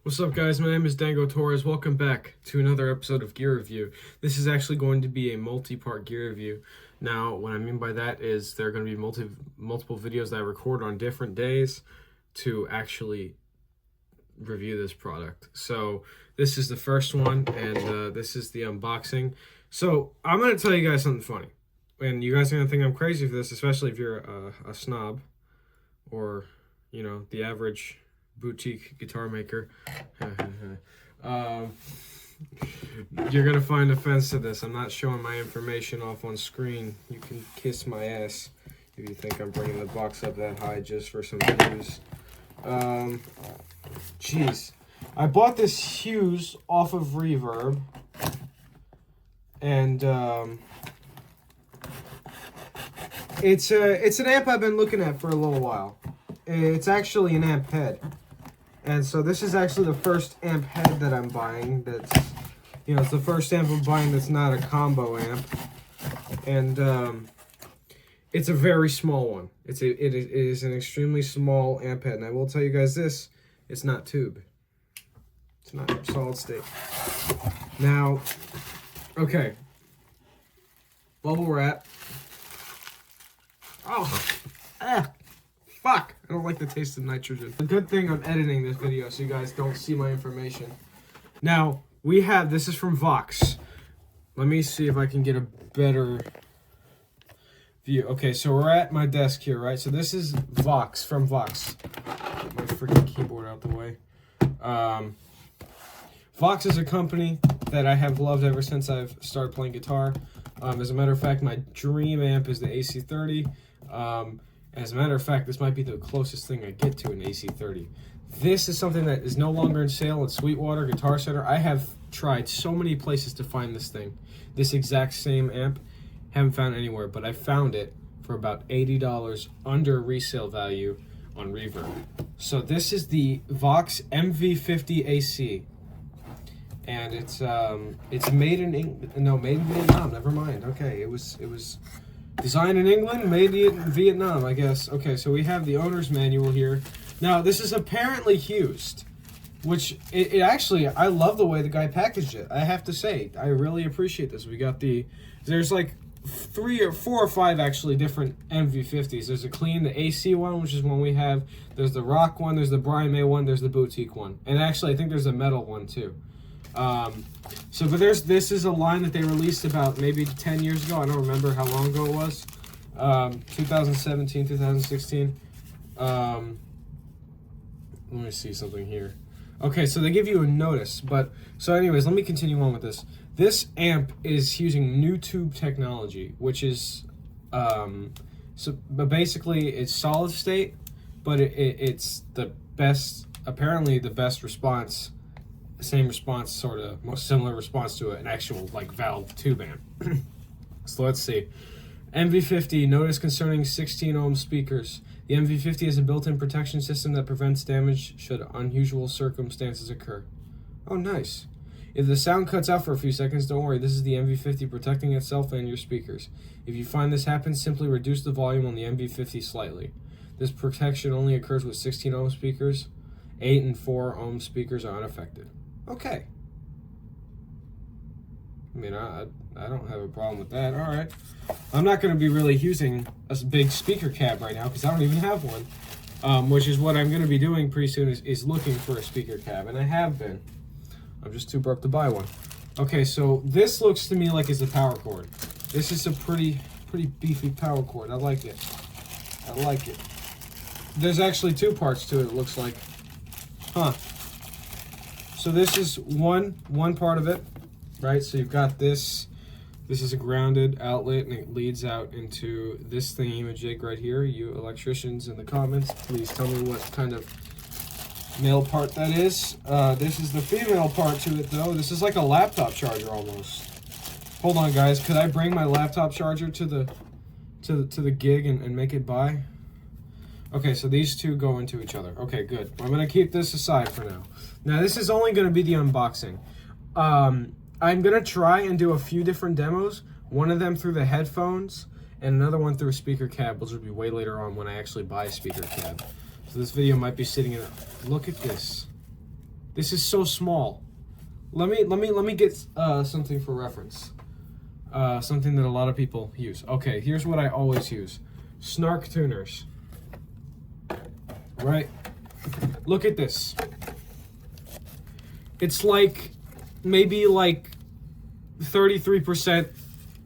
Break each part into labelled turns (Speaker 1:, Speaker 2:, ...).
Speaker 1: What's up, guys? My name is Dango Torres. Welcome back to another episode of Gear Review. This is actually going to be a multi-part gear review. Now, what I mean by that is there are going to be multiple videos that I record on different days to actually review this product. So this is the first one, and this is the unboxing. So I'm going to tell you guys something funny, and you guys are going to think I'm crazy for this, especially if you're a snob or, you know, the average boutique guitar maker. You're gonna find offense to this. I'm not showing my information off on screen. You can kiss my ass if you think I'm bringing the box up that high just for some views. Jeez, I bought this Hughes off of Reverb, and it's an amp I've been looking at for a little while. It's actually an amp head. And so this is actually the first amp head that I'm buying that's, you know, it's the first amp I'm buying that's not a combo amp. And it's a very small one. It is an extremely small amp head. And I will tell you guys this, it's not tube. It's not solid state. Now, okay. Bubble wrap. Oh, fuck! I don't like the taste of nitrogen. The good thing I'm editing this video so you guys don't see my information. Now, we have, this is from Vox. Let me see if I can get a better view. Okay, so we're at my desk here, right? So this is Vox, from Vox. Get my freaking keyboard out the way. Vox is a company that I have loved ever since I've started playing guitar. As a matter of fact, my dream amp is the AC30. As a matter of fact, this might be the closest thing I get to an AC30. This is something that is no longer in sale at Sweetwater, Guitar Center. I have tried so many places to find this thing. This exact same amp. Haven't found anywhere, but I found it for about $80 under resale value on Reverb. So this is the Vox MV50 AC. And it's made in made in Vietnam. Never mind. Okay, it was designed in England, made in Vietnam, I guess. Okay, so we have the owner's manual here. Now, this is apparently Hughes, which it actually, I love the way the guy packaged it. I have to say, I really appreciate this. We got there's like 3 or 4 or 5 actually different MV50s. There's a clean, the AC one, which is one we have. There's the rock one, there's the Brian May one, there's the boutique one. And actually, I think there's a metal one too. But this is a line that they released about maybe 10 years ago. I don't remember how long ago it was. 2017, 2016. Let me see something here. Okay, so they give you a notice, so anyways, let me continue on with this. This amp is using new tube technology, which is, but basically it's solid state, but it's the best, apparently the best response. Same response, sort of most similar response to an actual like valve tube amp. So let's see. MV50 notice concerning 16 ohm speakers. The MV50 is a built-in protection system that prevents damage should unusual circumstances occur. Oh, nice. If the sound cuts out for a few seconds, don't worry. This is the MV50 protecting itself and your speakers. If you find this happens, simply reduce the volume on the MV50 slightly. This protection only occurs with 16 ohm speakers. 8 and 4 ohm speakers are unaffected. Okay. I mean, I don't have a problem with that. All right. I'm not going to be really using a big speaker cab right now because I don't even have one. Which is what I'm going to be doing pretty soon is looking for a speaker cab. And I have been. I'm just too broke to buy one. Okay, so this looks to me like it's a power cord. This is a pretty beefy power cord. I like it. I like it. There's actually 2 parts to it, it looks like. Huh. So this is one part of it, right? So you've got this. This is a grounded outlet, and it leads out into this thingy-majig right here. You electricians in the comments, please tell me what kind of male part that is. This is the female part to it, though. This is like a laptop charger almost. Hold on, guys. Could I bring my laptop charger to the gig and make it by? Okay, so these two go into each other. Okay, good. I'm going to keep this aside for now. Now, this is only going to be the unboxing. I'm going to try and do a few different demos. One of them through the headphones, and another one through a speaker cab, which will be way later on when I actually buy a speaker cab. So this video might be sitting in a... Look at this. This is so small. Let me get something for reference. Something that a lot of people use. Okay, here's what I always use. Snark tuners. Right? Look at this. It's like maybe like 33%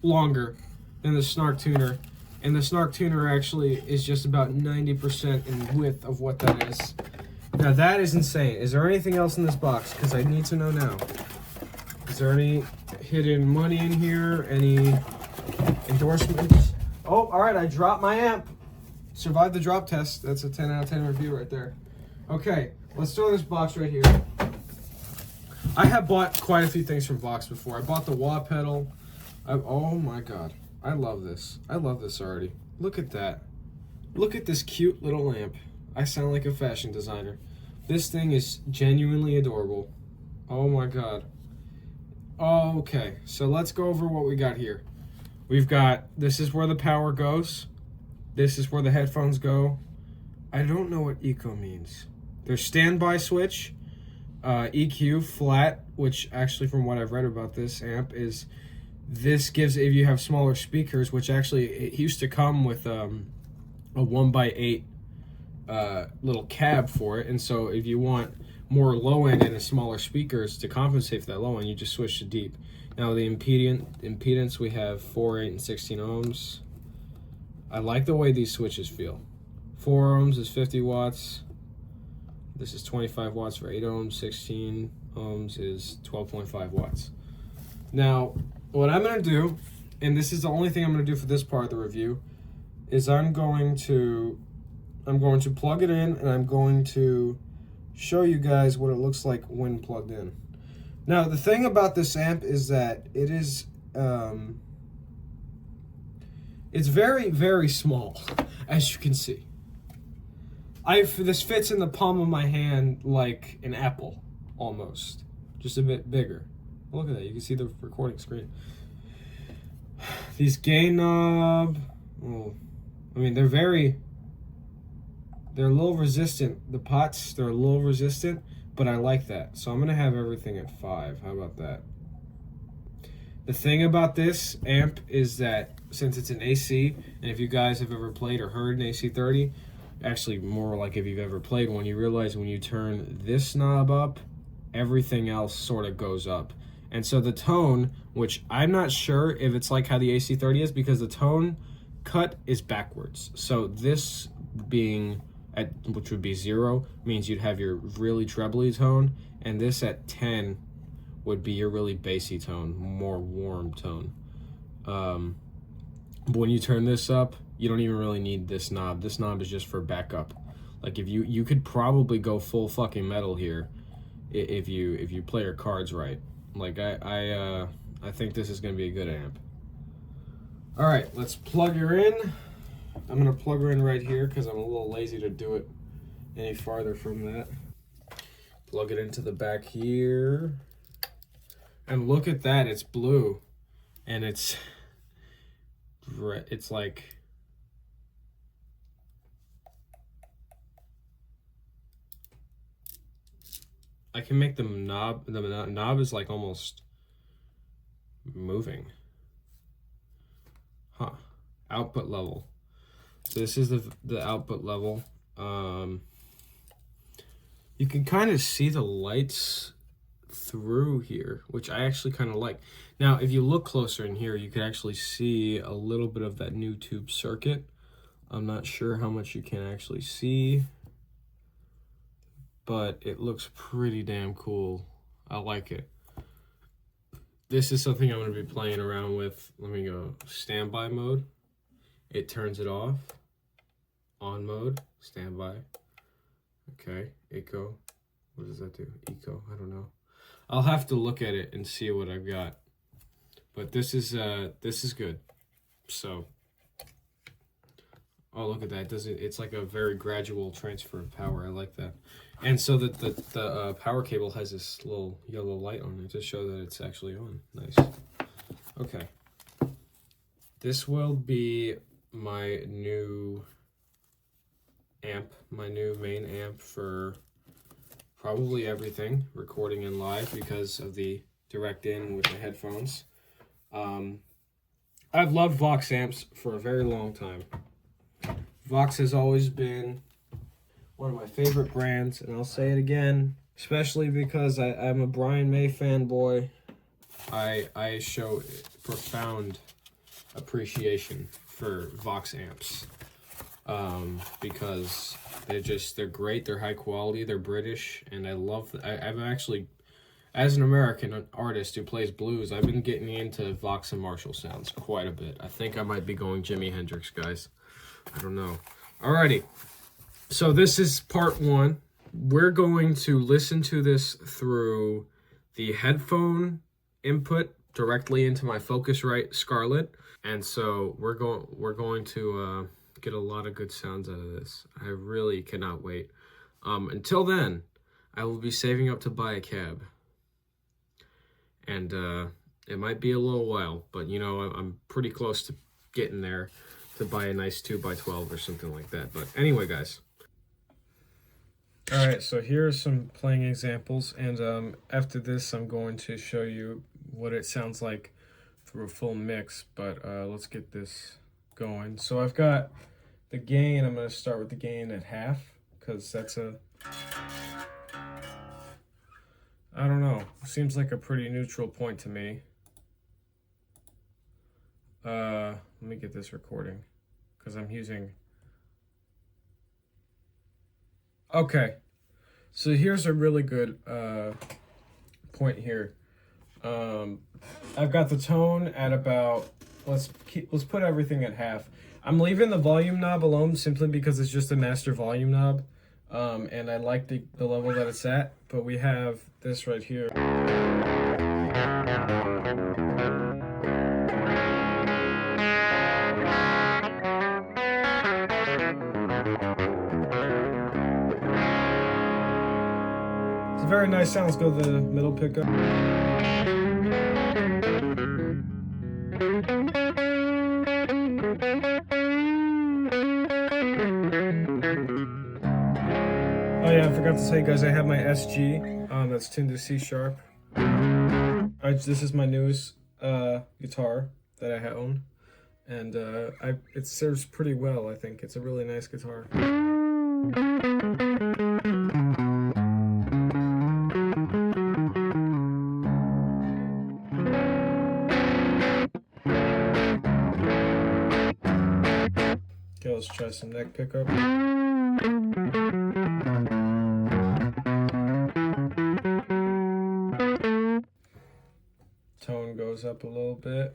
Speaker 1: longer than the Snark tuner, and the Snark tuner actually is just about 90% in width of what that is. Now that is insane. Is there anything else in this box? Because I need to know now. Is there any hidden money in here? Any endorsements? Oh, all right, I dropped my amp. Survived the drop test. That's a 10 out of 10 review right there. Okay, let's throw this box right here. I have bought quite a few things from Vox before. I bought the wah pedal. Oh my god. I love this. I love this already. Look at that. Look at this cute little lamp. I sound like a fashion designer. This thing is genuinely adorable. Oh my god. Okay, so let's go over what we got here. We've got, this is where the power goes. This is where the headphones go. I don't know what eco means. There's standby switch. EQ flat, which actually from what I've read about this amp is, this gives, if you have smaller speakers, which actually it used to come with a 1x8 little cab for it, and so if you want more low end and smaller speakers to compensate for that low end, you just switch to deep. Now the impedance we have 4, 8, and 16 ohms. I like the way these switches feel. 4 ohms is 50 watts. This is 25 watts for 8 ohms. 16 ohms is 12.5 watts. Now, what I'm going to do, and this is the only thing I'm going to do for this part of the review, is I'm going to plug it in, and I'm going to show you guys what it looks like when plugged in. Now, the thing about this amp is that it is, it's very, very small, as you can see. This fits in the palm of my hand like an apple, almost. Just a bit bigger. Look at that, you can see the recording screen. These gain knob, oh, I mean, they're a little resistant. The pots, they're a little resistant, but I like that. So I'm gonna have everything at 5, how about that? The thing about this amp is that since it's an AC, and if you guys have ever played or heard an AC30, actually more like if you've ever played one, you realize when you turn this knob up, everything else sort of goes up. And so the tone, which I'm not sure if it's like how the AC30 is, because the tone cut is backwards. So this being at, which would be 0, means you'd have your really trebly tone, and this at 10 would be your really bassy tone, more warm tone. But when you turn this up, you don't even really need this knob. This knob is just for backup. Like if you could probably go full fucking metal here if you play your cards right. Like I think this is gonna be a good amp. All right, let's plug her in. I'm gonna plug her in right here because I'm a little lazy to do it any farther from that. Plug it into the back here. And look at that, it's blue. And it's like, I can make the knob is like almost moving. Huh. Output level. So this is the output level. You can kind of see the lights through here, which I actually kind of like. Now, if you look closer in here, you can actually see a little bit of that new tube circuit. I'm not sure how much you can actually see, but it looks pretty damn cool. I like it. This is something I'm going to be playing around with. Let me go standby mode. It turns it off. On mode, standby. Okay, eco. What does that do? Eco, I don't know. I'll have to look at it and see what I've got. But this is good. So, oh, look at that. It's like a very gradual transfer of power. I like that. And so the power cable has this little yellow light on it to show that it's actually on. Nice. Okay. This will be my new amp, my new main amp for probably everything, recording in live because of the direct in with the headphones. I've loved Vox amps for a very long time. Vox has always been one of my favorite brands, and I'll say it again, especially because I'm a Brian May fanboy. I show profound appreciation for Vox amps because they're great, they're high quality, they're British, and I love. I've actually, as an American artist who plays blues, I've been getting into Vox and Marshall sounds quite a bit. I think I might be going Jimi Hendrix, guys. I don't know. Alrighty, so this is part one. We're going to listen to this through the headphone input directly into my Focusrite Scarlett, and so we're going to get a lot of good sounds out of this. I really cannot wait. Until then, I will be saving up to buy a cab, and it might be a little while, but you know, I'm pretty close to getting there to buy a nice 2x12 or something like that. But anyway, guys. Alright, so here are some playing examples, and after this I'm going to show you what it sounds like through a full mix, but let's get this going. So I've got the gain. I'm going to start with the gain at half, because that's I don't know, seems like a pretty neutral point to me. Let me get this recording, because I'm using... Okay, so here's a really good point here. I've got the tone at about, let's put everything at half. I'm leaving the volume knob alone simply because it's just a master volume knob, and I like the level that it's at. But we have this right here. It's a very nice sound. Let's go to the middle pickup. Oh yeah, I forgot to say, guys, I have my SG that's tuned to C sharp. This is my newest guitar that I own, and it serves pretty well. I think it's a really nice guitar. Okay, let's try some neck pickup. Tone goes up a little bit.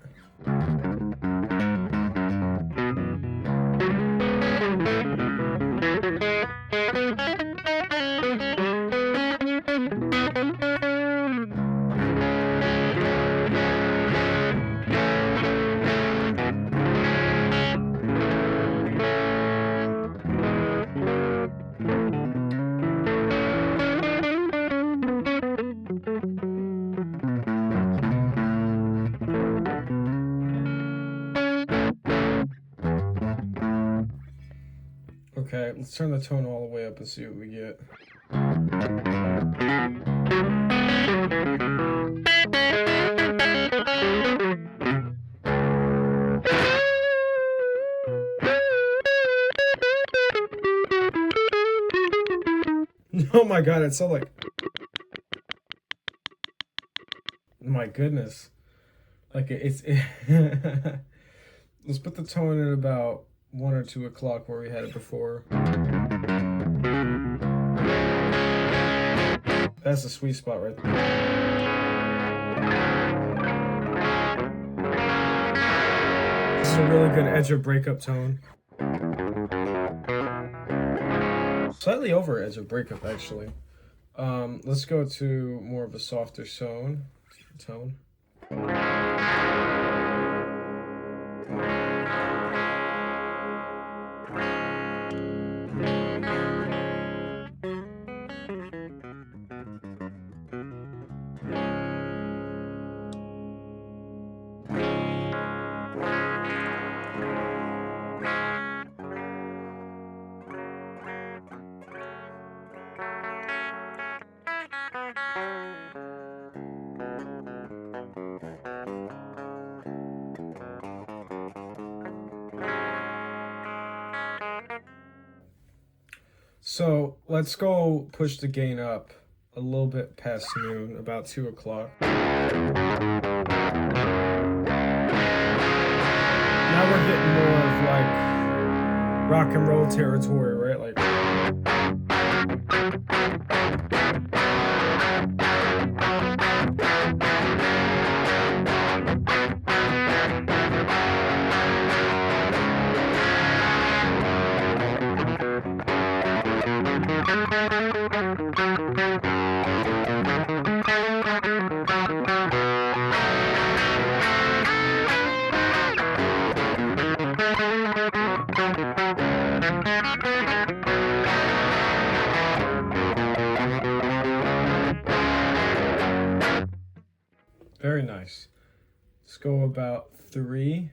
Speaker 1: Okay, let's turn the tone all the way up and see what we get. Oh my god, it's so like... My goodness. Like, it's... Let's put the tone at about 1 or 2 o'clock where we had it before. That's the sweet spot right there. This is a really good edge of breakup tone. Slightly over edge of breakup, actually. Let's go to more of a softer tone. So let's go push the gain up a little bit past noon, about 2 o'clock. Now we're getting more of like rock and roll territory, right? Like. Very nice. Let's go about 3.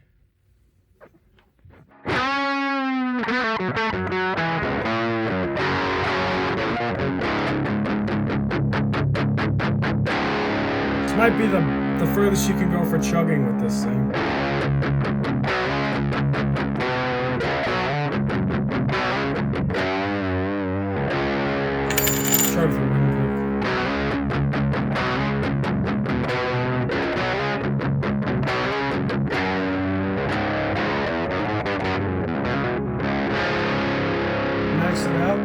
Speaker 1: This might be the furthest you can go for chugging with this thing. Try for wind pick. Max it out.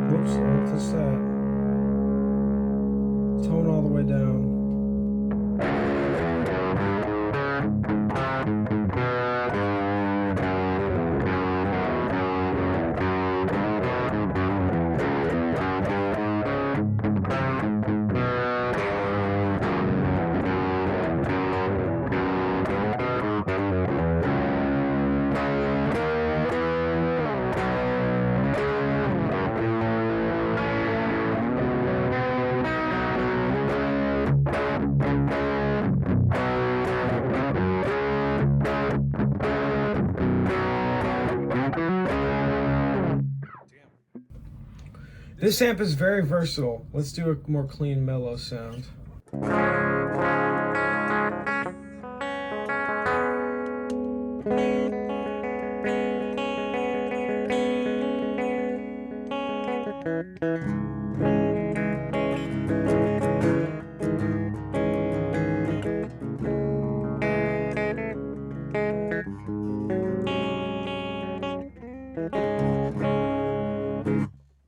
Speaker 1: Whoops, what's that? Tone all the way down. This amp is very versatile. Let's do a more clean, mellow sound.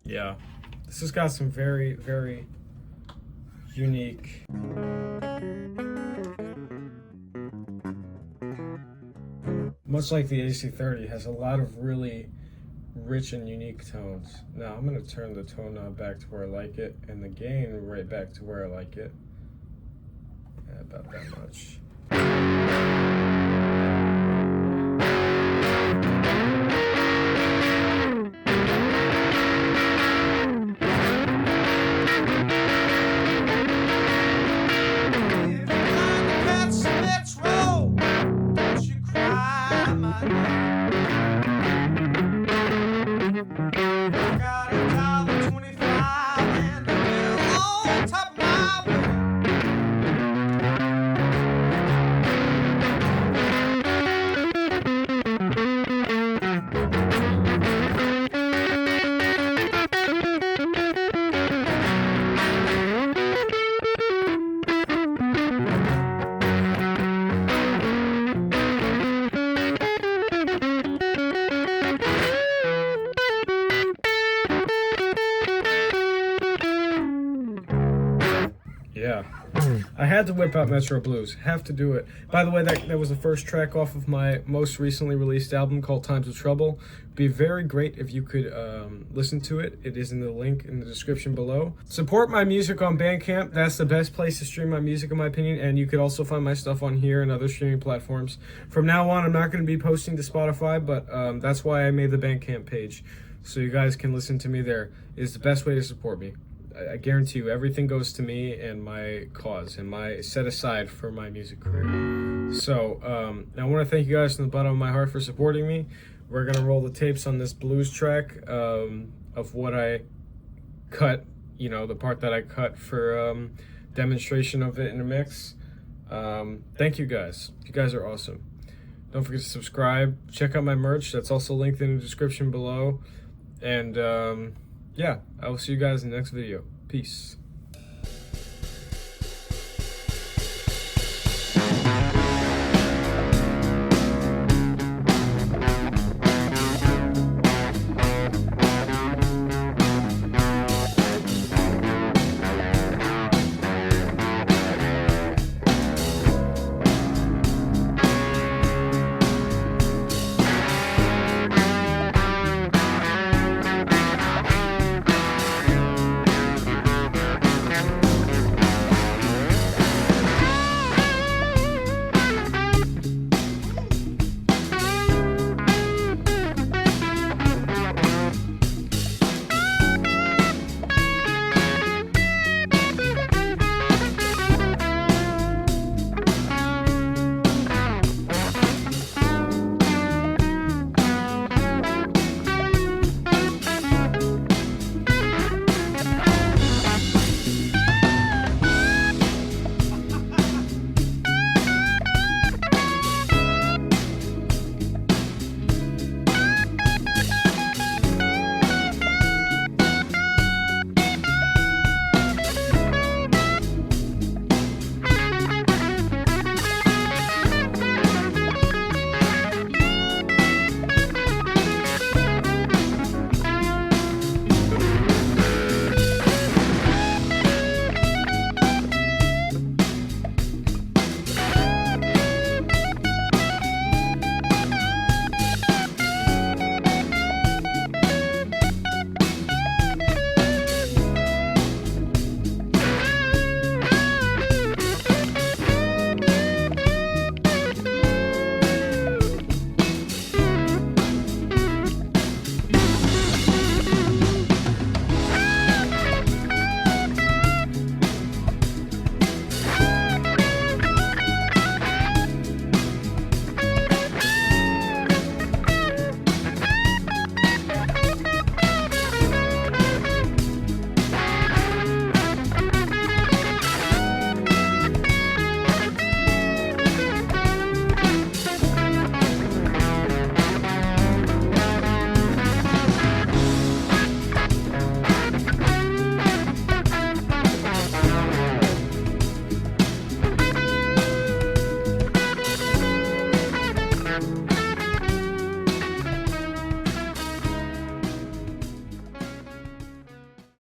Speaker 1: Yeah, this has got some very, very unique. Much like the AC30, has a lot of really rich and unique tones. Now I'm going to turn the tone knob back to where I like it, and the gain right back to where I like it. Yeah, about that much. I had to whip out Metro Blues. Have to do it. By the way, that was the first track off of my most recently released album called Times of Trouble. Be very great if you could listen to it. It is in the link in the description below. Support my music on Bandcamp. That's the best place to stream my music in my opinion, and you could also find my stuff on here and other streaming platforms. From now on, I'm not going to be posting to Spotify, but that's why I made the Bandcamp page, so you guys can listen to me there. It's the best way to support me. I guarantee you, everything goes to me and my cause and my set aside for my music career. So I want to thank you guys from the bottom of my heart for supporting me. We're gonna roll the tapes on this blues track of what I cut, you know, the part that I cut for demonstration of it in a mix. Thank you guys. You guys are awesome. Don't forget to subscribe. Check out my merch. That's also linked in the description below. And yeah, I will see you guys in the next video. Peace.